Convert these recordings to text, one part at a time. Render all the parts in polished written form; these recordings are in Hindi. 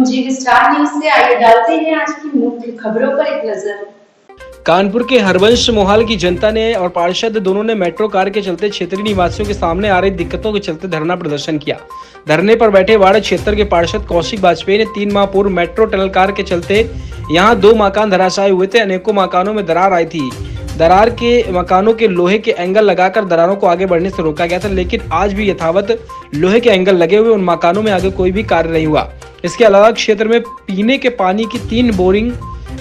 पूंजी स्टार न्यूज से आइए डालते हैं आज की मुख्य खबरों पर एक नजर। कानपुर के हरवंश मोहाल की जनता ने और पार्षद दोनों ने मेट्रो कार के चलते क्षेत्रीय निवासियों के सामने आ रही दिक्कतों के चलते धरना प्रदर्शन किया। धरने पर बैठे वार्ड क्षेत्र के पार्षद कौशिक वाजपेयी ने 3 माह पूर्व मेट्रो टनल कार के चलते यहां 2 मकान धराशायी हुए थे। अनेकों मकानों में दरार आई थी। दरार के मकानों के लोहे के एंगल लगाकर दरारों को आगे बढ़ने से रोका गया था, लेकिन आज भी यथावत लोहे के एंगल लगे हुए उन मकानों में आगे कोई भी कार्य नहीं हुआ। इसके अलावा क्षेत्र में पीने के पानी की 3 बोरिंग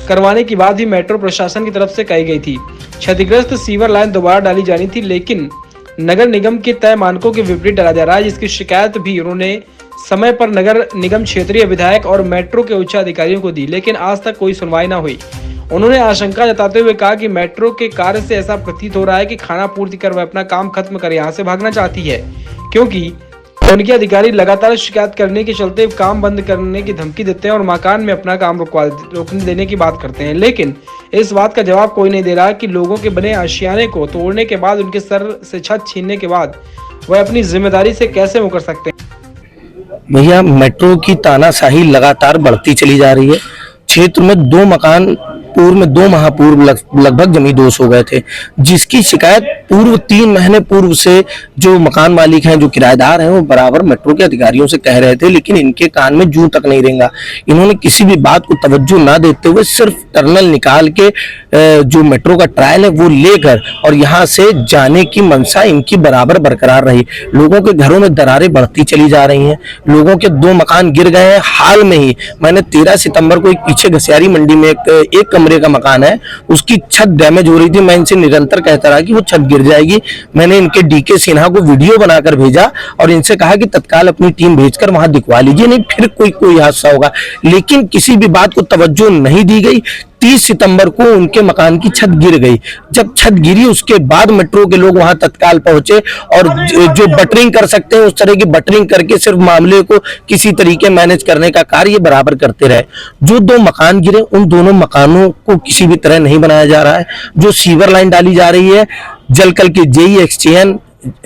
करवाने की बात भी मेट्रो प्रशासन की तरफ से कही गई थी। क्षतिग्रस्त सीवर लाइन दोबारा डाली जानी थी, लेकिन नगर निगम के तय मानकों के विपरीत डाला जा रहा है, जिसकी शिकायत भी उन्होंने समय पर नगर निगम क्षेत्रीय विधायक और मेट्रो के उच्च अधिकारियों को दी, लेकिन आज तक कोई सुनवाई न हुई। उन्होंने आशंका जताते हुए कहा कि मेट्रो के कार्य से ऐसा प्रतीत हो रहा है कि खाना पूर्ति कर वह अपना काम खत्म कर यहाँ से भागना चाहती है, क्योंकि उनके अधिकारी लगातार शिकायत करने के चलते काम बंद करने की धमकी देते हैं और मकान में अपना काम रोकने देने की बात करते हैं, लेकिन इस बात का जवाब कोई नहीं दे रहा कि लोगों के बने आशियाने को तोड़ने के बाद उनके सर से छत छीनने के बाद वह अपनी जिम्मेदारी से कैसे मुकर सकते हैं। भैया, मेट्रो की तानाशाही लगातार बढ़ती चली जा रही है। क्षेत्र में 2 मकान पूर्व में 2 माह पूर्व लगभग जमींदोज हो गए थे, जिसकी शिकायत पूर्व 3 महीने पूर्व से जो मकान मालिक हैं, जो किराएदार हैं, वो बराबर मेट्रो के अधिकारियों से कह रहे थे, लेकिन इनके कान में जूं तक नहीं रेंगा। इन्होंने किसी भी बात को तवज्जो ना देते हुए सिर्फ टर्नल निकाल के जो मेट्रो का ट्रायल है वो लेकर और यहाँ से जाने की मंशा इनकी बराबर बरकरार रही। लोगों के घरों में दरारें बढ़ती चली जा रही हैं। लोगों के 2 मकान गिर गए हैं। हाल में ही मैंने 13 सितंबर को एक पीछे घसियारी मंडी में एक कमरे का मकान है, उसकी छत डैमेज हो रही थी। मैं इनसे निरंतर कहता रहा कि वो छत गिर जाएगी। मैंने इनके डीके सिन्हा को वीडियो बनाकर भेजा और इनसे कहा कि तत्काल अपनी टीम भेजकर वहां दिखवा लीजिए, नहीं फिर कोई हादसा होगा, लेकिन किसी भी बात को तवज्जो नहीं दी गई। 30 सितंबर को उनके मकान की छत गिर गई। जब छत गिरी उसके बाद मेट्रो के लोग वहां तत्काल पहुंचे और जो बटरिंग कर सकते हैं उस तरह की बटरिंग करके सिर्फ मामले को किसी तरीके मैनेज करने का कार्य बराबर करते रहे। जो 2 मकान गिरे उन दोनों मकानों को किसी भी तरह नहीं बनाया जा रहा है। जो सीवर लाइन डाली जा रही है, जलकल के जेई एक्सचेन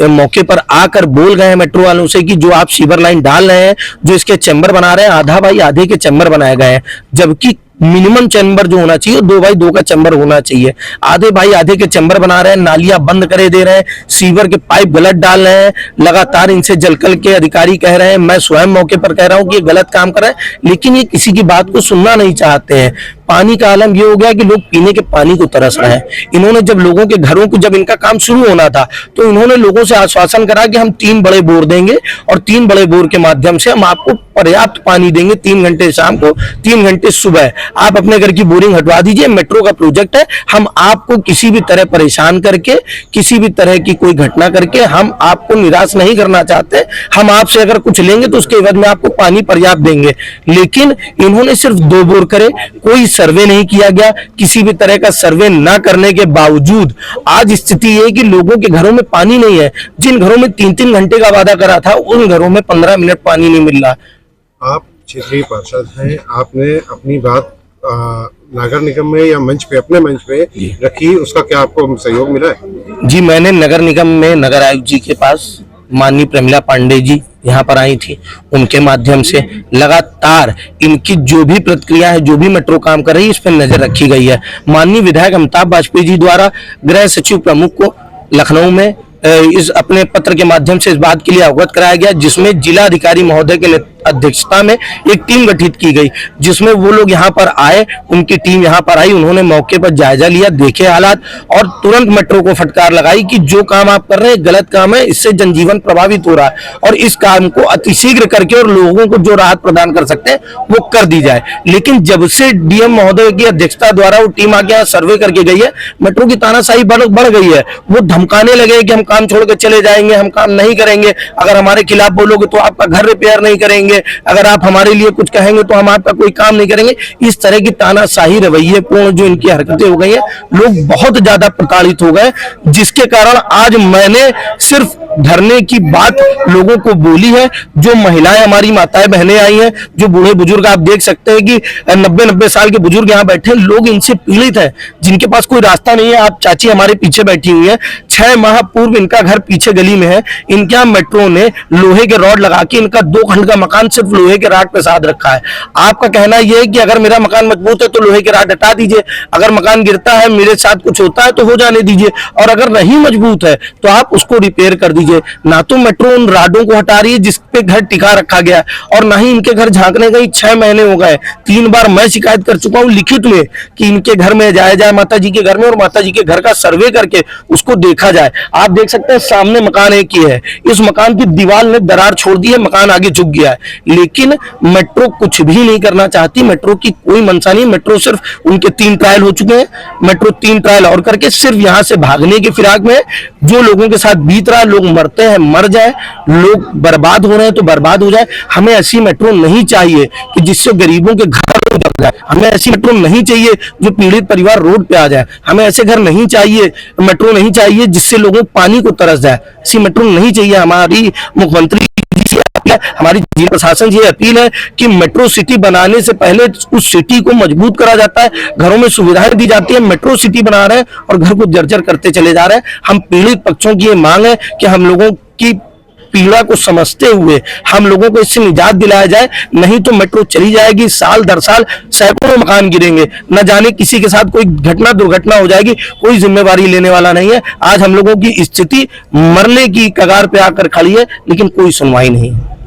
मौके पर आकर बोल गए हैं मेट्रो वालों से कि जो आप सीवर लाइन डाल रहे हैं, जो इसके चैम्बर बना रहे हैं, आधा बाई आधे के चैम्बर बनाए गए हैं, जबकि मिनिमम चैम्बर जो होना चाहिए 2 बाई 2 का चैम्बर होना चाहिए। आधे बाई आधे के चैम्बर बना रहे हैं, नालियां बंद करे दे रहे हैं, सीवर के पाइप गलत डाल रहे हैं। लगातार इनसे जलकल के अधिकारी कह रहे हैं, मैं स्वयं मौके पर कह रहा हूं कि ये गलत काम कर रहे हैं, लेकिन ये किसी की बात को सुनना नहीं चाहते हैं। पानी का आलम ये हो गया कि लोग पीने के पानी को तरस रहे हैं। इन्होंने जब लोगों के घरों को जब इनका काम शुरू होना था तो इन्होंने लोगों से आश्वासन करा कि हम 3 बड़े बोर देंगे और 3 बड़े बोर के माध्यम से हम आपको पर्याप्त पानी देंगे, 3 घंटे शाम को 3 घंटे सुबह। आप अपने घर की बोरिंग हटवा दीजिए, मेट्रो का प्रोजेक्ट है, हम आपको किसी भी तरह परेशान करके, किसी भी तरह की कोई घटना करके हम आपको निराश नहीं करना चाहते। हम आपसे अगर कुछ लेंगे तो उसके एवज में आपको पानी पर्याप्त देंगे, लेकिन इन्होंने सिर्फ 2 बोर करे, कोई सर्वे नहीं किया गया। किसी भी तरह का सर्वे ना करने के बावजूद आज स्थिति ये है कि लोगों के घरों में पानी नहीं है। जिन घरों में 3-3 घंटे का वादा करा था उन घरों में 15 मिनट पानी नहीं मिल रहा। आप क्षेत्रीय पार्षद हैं, आपने अपनी बात नगर निगम में या मंच पे, अपने मंच पे रखी, उसका क्या आपको सहयोग मिला है? जी, मैंने नगर निगम में नगर आयुक्त जी के पास माननीय प्रमिला पांडे जी यहाँ पर आई थी, उनके माध्यम से लगातार इनकी जो भी प्रतिक्रिया है, जो भी मेट्रो काम कर रही है, इस पर नजर रखी गई है। माननीय विधायक अमिताभ वाजपेयी जी द्वारा गृह सचिव प्रमुख को लखनऊ में इस अपने पत्र के माध्यम से इस बात के लिए अवगत कराया गया, जिसमें जिला अधिकारी महोदय के अध्यक्षता में एक टीम गठित की गई, जिसमें वो लोग यहाँ पर आए, उनकी टीम यहाँ पर आई, उन्होंने मौके पर जायजा लिया, देखे हालात और तुरंत मेट्रो को फटकार लगाई कि जो काम आप कर रहे हैं गलत काम है, इससे जनजीवन प्रभावित हो रहा है और इस काम को अतिशीघ्र करके और लोगों को जो राहत प्रदान कर सकते हैं वो कर दी जाए। लेकिन जब से डीएम महोदय की अध्यक्षता द्वारा वो टीम आके यहाँ सर्वे करके गई है, मेट्रो की तानाशाही बढ़ गई है। वो धमकाने लगे कि हम काम छोड़ के चले जाएंगे, हम काम नहीं करेंगे, अगर हमारे खिलाफ बोलोगे तो आपका घर रिपेयर नहीं करेंगे, अगर आप हमारे लिए कुछ कहेंगे तो हम आपका कोई काम नहीं करेंगे। इस तरह की तानाशाही रवैये पूर्ण जो इनकी हरकतें हो गई हैं, लोग बहुत ज्यादा प्रताड़ित हो गए, जिसके कारण आज मैंने सिर्फ धरने की बात लोगों को बोली है। जो महिलाएं हमारी माताएं बहनें आई हैं, जो बूढ़े बुजुर्ग, आप देख सकते हैं कि 90-90 साल के बुजुर्ग यहाँ बैठे हैं, लोग इनसे पीड़ित हैं, जिनके पास कोई रास्ता नहीं है। आप चाची हमारे पीछे बैठी हुई है, 6 माह पूर्व इनका घर पीछे गली में है, इनके यहाँ मेट्रो ने लोहे के रॉड लगा के इनका 2 खंड का मकान सिर्फ लोहे के राड पे साध रखा है। आपका कहना यह है कि अगर मेरा मकान मजबूत है तो लोहे के राड हटा दीजिए, अगर मकान गिरता है मेरे साथ कुछ होता है तो हो जाने दीजिए, और अगर नहीं मजबूत है तो आप उसको रिपेयर कर दीजिए। ना तो मेट्रो उन राडों को हटा रही है जिस पे घर टिका रखा गया है, और ना ही इनके घर झांकने का 6 महीने हो गए। 3 बार मैं शिकायत कर चुका हूं लिखित में कि इनके घर में जाया जाए, माता जी के घर में, और माता जी के घर का सर्वे करके उसको देखा जाए। आप देख सकते हैं सामने मकान एक ही है, इस मकान की दीवार ने दरार छोड़ दी है, मकान आगे झुक गया है, लेकिन मेट्रो कुछ भी नहीं करना चाहती। मेट्रो की कोई मंशा नहीं। मेट्रो सिर्फ उनके 3 ट्रायल हो चुके हैं, मेट्रो 3 ट्रायल और करके सिर्फ यहां से भागने की फिराक में। जो लोगों के साथ बीत रहा है, लोग मरते हैं मर जाए, लोग बर्बाद हो रहे हैं तो बर्बाद हो जाए। हमें ऐसी मेट्रो नहीं चाहिए कि जिससे गरीबों के घर दब जाए। हमें ऐसी मेट्रो नहीं चाहिए जो पीड़ित परिवार रोड पे आ जाए। हमें ऐसे घर नहीं चाहिए, मेट्रो नहीं चाहिए जिससे लोगों पानी को तरस जाए। ऐसी मेट्रो नहीं चाहिए। हमारी मुख्यमंत्री जी से, हमारी जिला प्रशासन से अपील है कि मेट्रो सिटी बनाने से पहले उस सिटी को मजबूत करा जाता है, घरों में सुविधाएं दी जाती है। मेट्रो सिटी बना रहे हैं और घर को जर्जर करते चले जा रहे हैं। हम पीड़ित पक्षों की ये मांग है कि हम लोगों की पीड़ा को समझते हुए हम लोगों को इससे निजात दिलाया जाए, नहीं तो मेट्रो चली जाएगी, साल दर साल सैकड़ों मकान गिरेंगे, न जाने किसी के साथ कोई दुर्घटना हो जाएगी, कोई जिम्मेवारी लेने वाला नहीं है। आज हम लोगों की स्थिति मरने की कगार पे आकर खड़ी है, लेकिन कोई सुनवाई नहीं है।